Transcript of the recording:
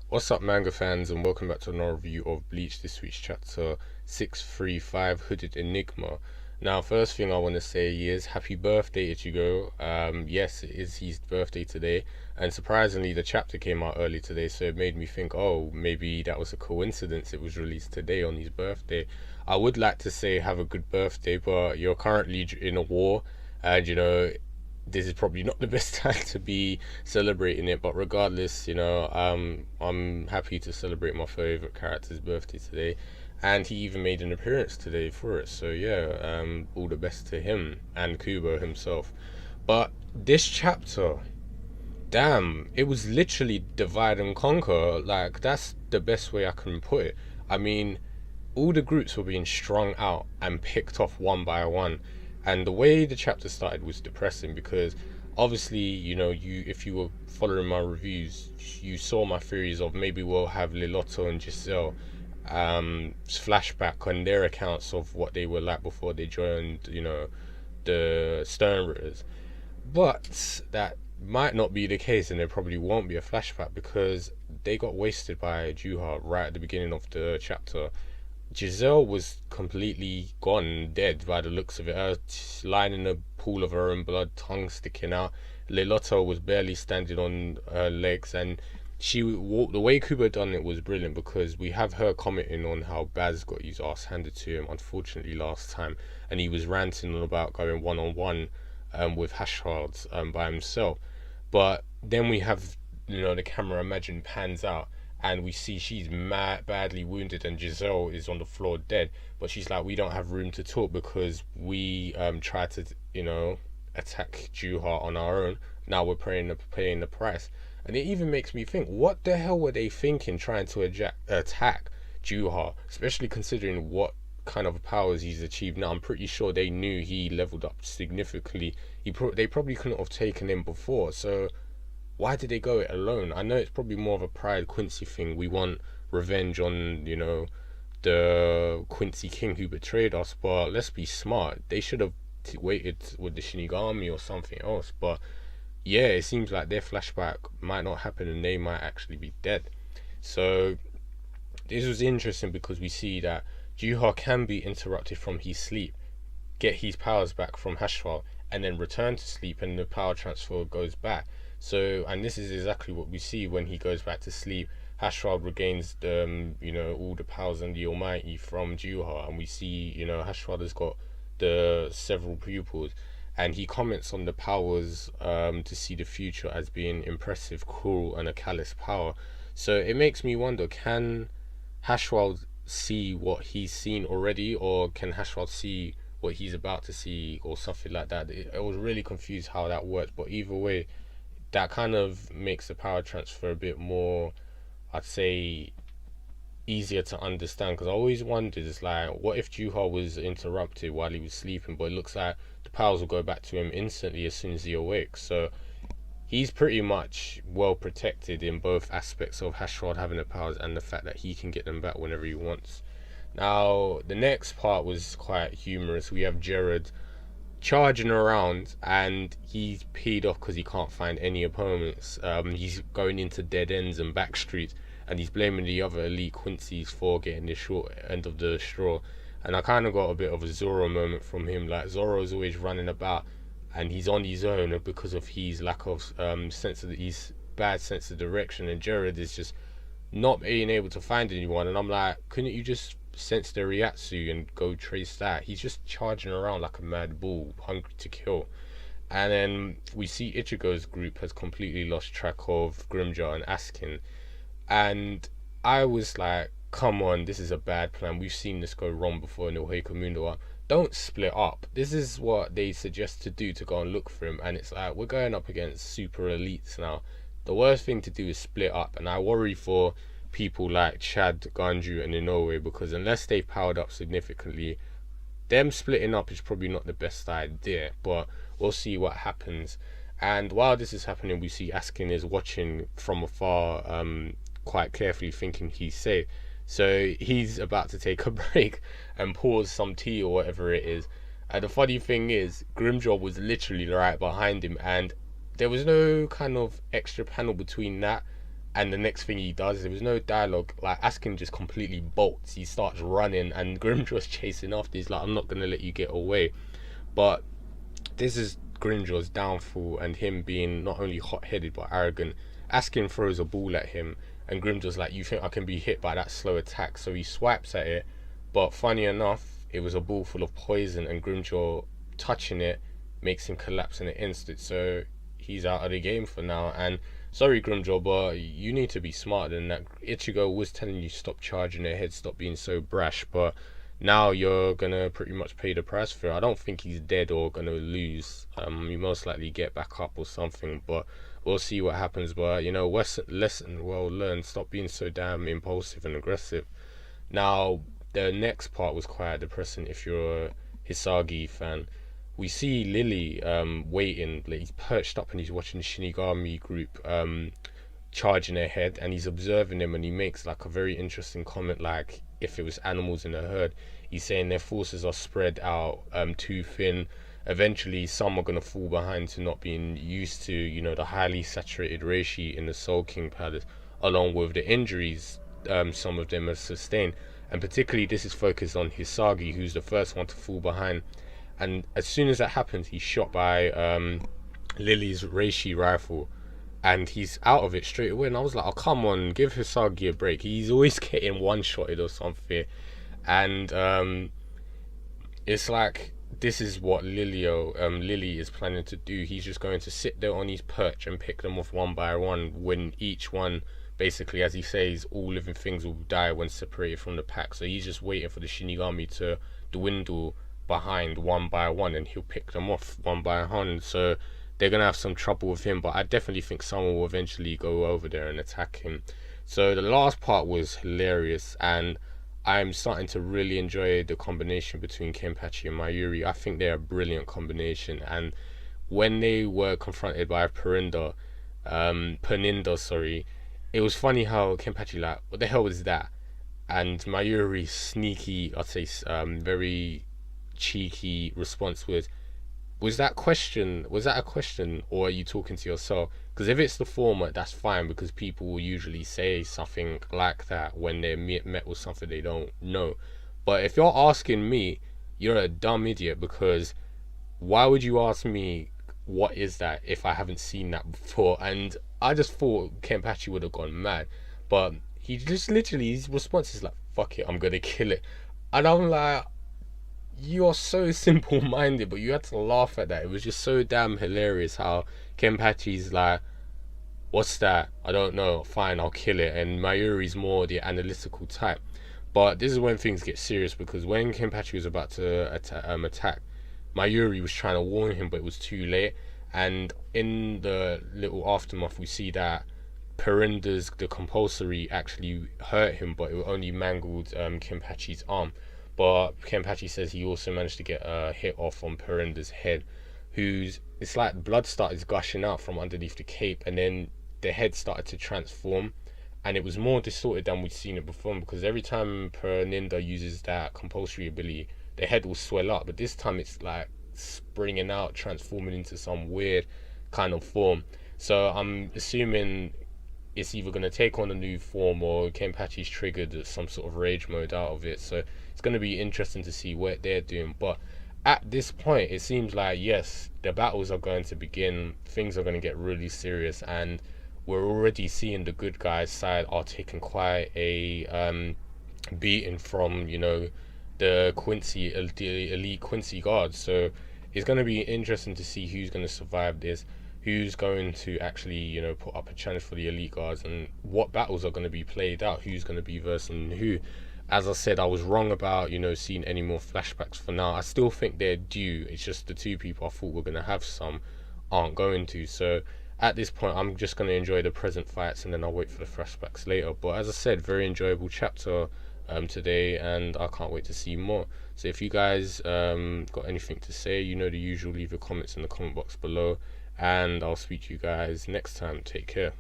What's up, manga fans, and welcome back to another review of Bleach. This week's chapter 635, Hooded Enigma. Now, first thing I want to say is happy birthday, Ichigo. Yes, it is his birthday today, and surprisingly, the chapter came out early today, so it made me think, oh, maybe that was a coincidence. It was released today on his birthday. I would like to say have a good birthday, but you're currently in a war, and this is probably not the best time to be celebrating it, but regardless, I'm happy to celebrate my favorite character's birthday today, and he even made an appearance today for it. So yeah, all the best to him and Kubo himself. But this chapter, damn, it was literally divide and conquer. Like, that's the best way I can put it. I mean, all the groups were being strung out and picked off one by one. And the way the chapter started was depressing because obviously, you if you were following my reviews, you saw my theories of maybe we'll have Lilotto and Giselle flashback on their accounts of what they were like before they joined, the Sternritters. But that might not be the case, and there probably won't be a flashback because they got wasted by Juha right at the beginning of the chapter. Giselle was completely gone, dead by the looks of it. Her lying in a pool of her own blood, tongue sticking out. Leilotto was barely standing on her legs, and she walked. The way Kubo done it was brilliant because we have her commenting on how Baz got his ass handed to him, unfortunately, last time, and he was ranting on about going one on one with Hashhards by himself. But then we have, the camera imagine pans out and we see she's mad badly wounded and Giselle is on the floor dead, but she's like, we don't have room to talk because we tried to attack Juha on our own. Now we're paying the price. And it even makes me think, what the hell were they thinking trying to attack Juha, especially considering what kind of powers he's achieved now. I'm pretty sure they knew he leveled up significantly. They probably couldn't have taken him before, so why did they go it alone? I know it's probably more of a Pride Quincy thing. We want revenge on, the Quincy King who betrayed us, but let's be smart. They should have waited with the Shinigami or something else. But yeah, it seems like their flashback might not happen and they might actually be dead. So this was interesting because we see that Juha can be interrupted from his sleep, get his powers back from Hashval, and then return to sleep and the power transfer goes back. So, and this is exactly what we see when he goes back to sleep. Hashwald regains all the powers and the Almighty from Juha, and we see, Hashwald has got the several pupils, and he comments on the powers to see the future as being impressive, cruel, and a callous power. So it makes me wonder, can Hashwald see what he's seen already, or can Hashwald see what he's about to see, or something like that? I was really confused how that works, but either way, that kind of makes the power transfer a bit more, I'd say, easier to understand. Because I always wondered, it's like, what if Juha was interrupted while he was sleeping, but it looks like the powers will go back to him instantly as soon as he awakes. So he's pretty much well protected in both aspects of Hashwald having the powers and the fact that he can get them back whenever he wants. Now, the next part was quite humorous. We have Jared charging around and he's peed off because he can't find any opponents. He's going into dead ends and back streets and he's blaming the other elite Quincy's for getting the short end of the straw. And I kind of got a bit of a Zoro moment from him. Like, Zoro's always running about and he's on his own because of his lack of his bad sense of direction, and Jared is just not being able to find anyone. And I'm like, couldn't you just sense the Ryatsu and go trace that? He's just charging around like a mad bull, hungry to kill. And then we see Ichigo's group has completely lost track of Grimjar and Askin. And I was like, come on, this is a bad plan. We've seen this go wrong before in the Heiko Mundo. Don't split up. This is what they suggest to do, to go and look for him. And it's like, we're going up against super elites now. The worst thing to do is split up. And I worry for people like Chad, Ganju, and Inoue, because unless they've powered up significantly, them splitting up is probably not the best idea, but we'll see what happens. And while this is happening, we see Askin is watching from afar, quite carefully, thinking he's safe. So he's about to take a break and pause some tea or whatever it is. And the funny thing is, Grimjaw was literally right behind him, and there was no kind of extra panel between that And the next thing he does, there was no dialogue. Like, Askin just completely bolts. He starts running, and Grimjaw's chasing after. He's like, I'm not gonna let you get away. But this is Grimjaw's downfall, and him being not only hot-headed but arrogant. Askin throws a ball at him, and Grimjaw's like, you think I can be hit by that slow attack? So he swipes at it, but funny enough, it was a ball full of poison, and Grimjaw touching it makes him collapse in an instant. So he's out of the game for now. And sorry, Grimjaw, but you need to be smarter than that. Ichigo was telling you stop charging ahead, stop being so brash, but now you're gonna pretty much pay the price for it. I don't think he's dead or gonna lose. You most likely get back up or something, but we'll see what happens. But you know, lesson well learned. Stop being so damn impulsive and aggressive. Now, the next part was quite depressing if you're a Hisagi fan. We see Lily waiting, like he's perched up and he's watching the Shinigami group charging ahead, and he's observing them, and he makes like a very interesting comment, like if it was animals in a herd. He's saying their forces are spread out too thin. Eventually some are going to fall behind to not being used to, you know, the highly saturated reishi in the Soul King Palace, along with the injuries some of them have sustained. And particularly this is focused on Hisagi, who's the first one to fall behind. And as soon as that happens, he's shot by Lily's reishi rifle, and he's out of it straight away. And I was like, oh come on, give Hisagi a break. He's always getting one-shotted or something. And it's like, this is what Lily is planning to do. He's just going to sit there on his perch and pick them off one by one, when each one, basically, as he says, all living things will die when separated from the pack. So he's just waiting for the Shinigami to dwindle behind one by one, and he'll pick them off one by one. So they're gonna have some trouble with him, but I definitely think someone will eventually go over there and attack him. So the last part was hilarious, and I'm starting to really enjoy the combination between Kenpachi and Mayuri. I think they're a brilliant combination. And when they were confronted by Perinda, sorry, it was funny how Kenpachi like, what the hell was that? And Mayuri's sneaky, I'd say, very cheeky response was that a question, or are you talking to yourself? Because if it's the former, that's fine, because people will usually say something like that when they're met with something they don't know. But if you're asking me, you're a dumb idiot, because why would you ask me what is that if I haven't seen that before? And I just thought Kenpachi would have gone mad, but he just literally, his response is like, fuck it, I'm gonna kill it. And I'm like, you're so simple-minded, but you had to laugh at that. It was just so damn hilarious how Kenpachi's like, what's that? I don't know. Fine, I'll kill it. And Mayuri's more the analytical type. But this is when things get serious, because when Kenpachi was about to attack, Mayuri was trying to warn him, but it was too late. And in the little aftermath, we see that Perinda's the compulsory actually hurt him, but it only mangled Kenpachi's arm. But Kenpachi says he also managed to get a hit off on Perinda's head, it's like blood started gushing out from underneath the cape, and then the head started to transform, and it was more distorted than we'd seen it before, because every time Perinda uses that compulsory ability, the head will swell up, but this time it's like springing out, transforming into some weird kind of form. So I'm assuming it's either going to take on a new form, or Kenpachi's triggered some sort of rage mode out of it. So it's going to be interesting to see what they're doing. But at this point, it seems like, yes, the battles are going to begin, things are going to get really serious, and we're already seeing the good guys' side are taking quite a beating from, you know, the elite Quincy guards. So it's going to be interesting to see who's going to survive this, who's going to actually, you know, put up a challenge for the elite guards, and what battles are going to be played out, who's going to be versing who. As I said, I was wrong about, you know, seeing any more flashbacks for now. I still think they're due. It's just the two people I thought were going to have some aren't going to. So at this point, I'm just going to enjoy the present fights, and then I'll wait for the flashbacks later. But as I said, very enjoyable chapter today, and I can't wait to see more. So if you guys got anything to say, you know the usual, leave your comments in the comment box below, and I'll speak to you guys next time. Take care.